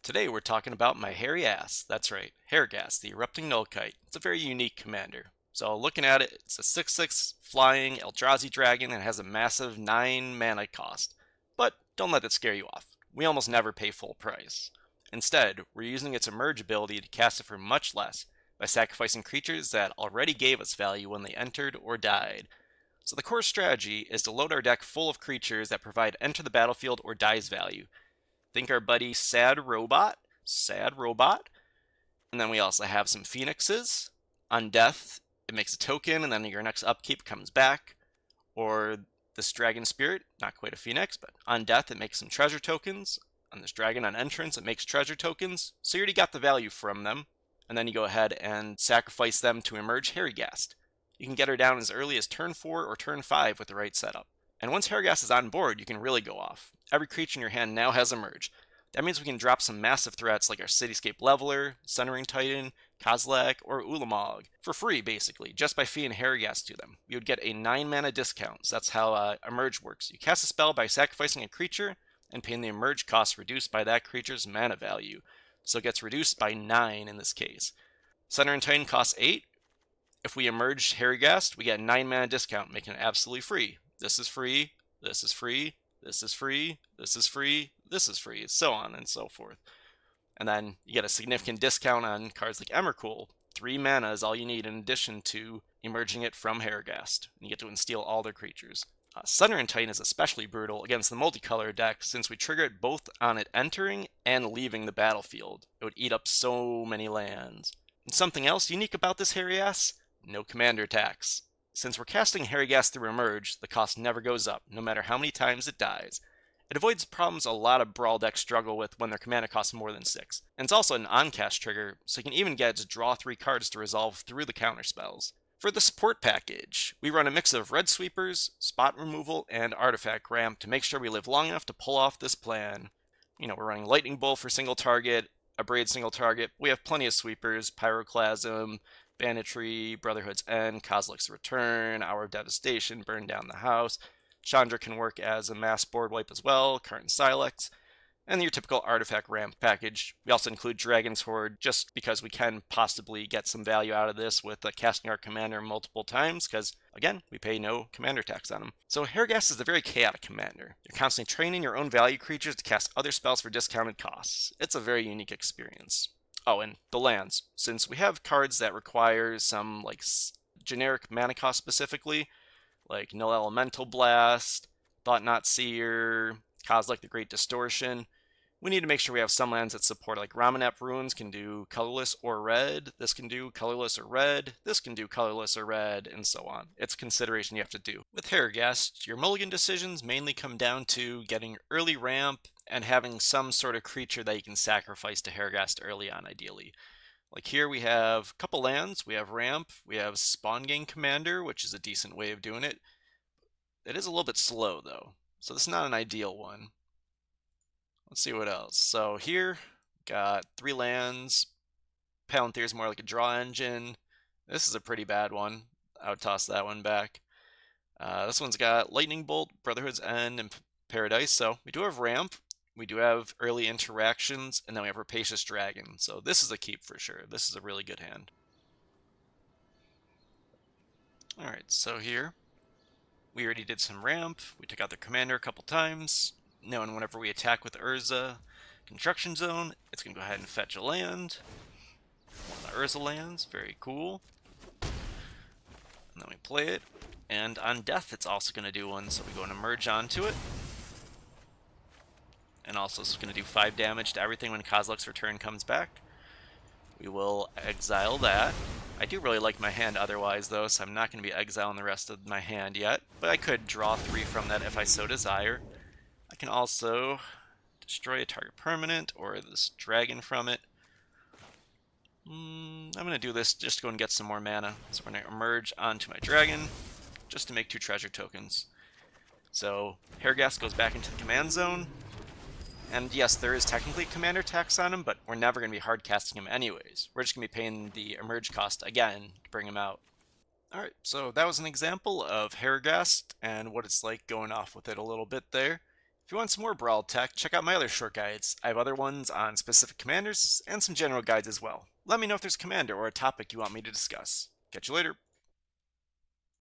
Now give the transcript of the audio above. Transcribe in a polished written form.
Today we're talking about my hairy ass. That's right, Herigast, the Erupting Nullkite. It's a very unique commander. So looking at it, it's a 6/6 flying Eldrazi dragon and has a massive 9 mana cost. But don't let that scare you off. We almost never pay full price. Instead, we're using its Emerge ability to cast it for much less by sacrificing creatures that already gave us value when they entered or died. So the core strategy is to load our deck full of creatures that provide enter the battlefield or dies value. Think our buddy Sad Robot. And then we also have some Phoenixes. On death, it makes a token, and then your next upkeep comes back. Or this Dragon Spirit, not quite a Phoenix, but on death, it makes some treasure tokens. On this Dragon on entrance, it makes treasure tokens. So you already got the value from them. And then you go ahead and sacrifice them to emerge Herigast. You can get her down as early as turn 4 or turn 5 with the right setup. And once Herigast is on board, you can really go off. Every creature in your hand now has Emerge. That means we can drop some massive threats like our Cityscape Leveler, Centering Titan, Kozilek, or Ulamog for free, basically, just by feeding Herigast to them. You would get a 9 mana discount, so that's how Emerge works. You cast a spell by sacrificing a creature and paying the Emerge cost reduced by that creature's mana value. So it gets reduced by 9 in this case. Centering Titan costs 8. If we emerge Herigast, we get a 9 mana discount, making it absolutely free. This is free, this is free, this is free, this is free, this is free, so on and so forth. And then you get a significant discount on cards like Emrakul. 3 mana is all you need in addition to emerging it from Herigast. You get to insteal all their creatures. Centering Titan is especially brutal against the multicolor deck since we trigger it both on it entering and leaving the battlefield. It would eat up so many lands. And something else unique about this hairy ass? No commander attacks. Since we're casting Herigast through Emerge, the cost never goes up, no matter how many times it dies. It avoids problems a lot of Brawl decks struggle with when their commander costs more than 6. And it's also an on-cast trigger, so you can even get it to draw 3 cards to resolve through the counter spells. For the support package, we run a mix of red sweepers, spot removal, and artifact ramp to make sure we live long enough to pull off this plan. We're running Lightning Bolt for single target, Abrade single target. We have plenty of sweepers, Pyroclasm, Banditry, Brotherhood's End, Kozilek's Return, Hour of Devastation, Burn Down the House. Chandra can work as a mass board wipe as well, Current Silex, and your typical artifact ramp package. We also include Dragon's Horde just because we can possibly get some value out of this with casting our commander multiple times because, again, we pay no commander tax on them. So Herigast is a very chaotic commander. You're constantly training your own value creatures to cast other spells for discounted costs. It's a very unique experience. Oh, and the lands. Since we have cards that require some generic mana cost specifically, like Null Elemental Blast, Thought Not Seer, Kozilek the Great Distortion, we need to make sure we have some lands that support, like Ramanap Ruins can do colorless or red, this can do colorless or red, this can do colorless or red, and so on. It's a consideration you have to do. With Herigast, your mulligan decisions mainly come down to getting early ramp and having some sort of creature that you can sacrifice to Herigast early on, ideally. Like here we have a couple lands, we have ramp, we have Spawn Gang Commander, which is a decent way of doing it. It is a little bit slow though, so this is not an ideal one. Let's see what else. So here, got 3 lands. Palantir is more like a draw engine. This is a pretty bad one. I would toss that one back. This one's got Lightning Bolt, Brotherhood's End, and Paradise. So we do have ramp. We do have early interactions, and then we have Rapacious Dragon. So this is a keep for sure. This is a really good hand. Alright, so here, we already did some ramp. We took out their commander a couple times. Now, and whenever we attack with Urza Construction Zone, it's going to go ahead and fetch a land. One of the Urza lands, very cool. And then we play it. And on death, it's also going to do one, so we go and emerge onto it. And also it's going to do 5 damage to everything when Kozilek's Return comes back. We will exile that. I do really like my hand otherwise though, so I'm not going to be exiling the rest of my hand yet. But I could draw 3 from that if I so desire. I can also destroy a target permanent or this dragon from it. I'm going to do this just to go and get some more mana. So we're going to emerge onto my dragon just to make 2 treasure tokens. So Herigast goes back into the command zone. And yes, there is technically commander tax on him, but we're never going to be hard casting him anyways. We're just going to be paying the emerge cost again to bring him out. Alright, so that was an example of Herigast and what it's like going off with it a little bit there. If you want some more Brawl tech, check out my other short guides. I have other ones on specific commanders and some general guides as well. Let me know if there's a commander or a topic you want me to discuss. Catch you later.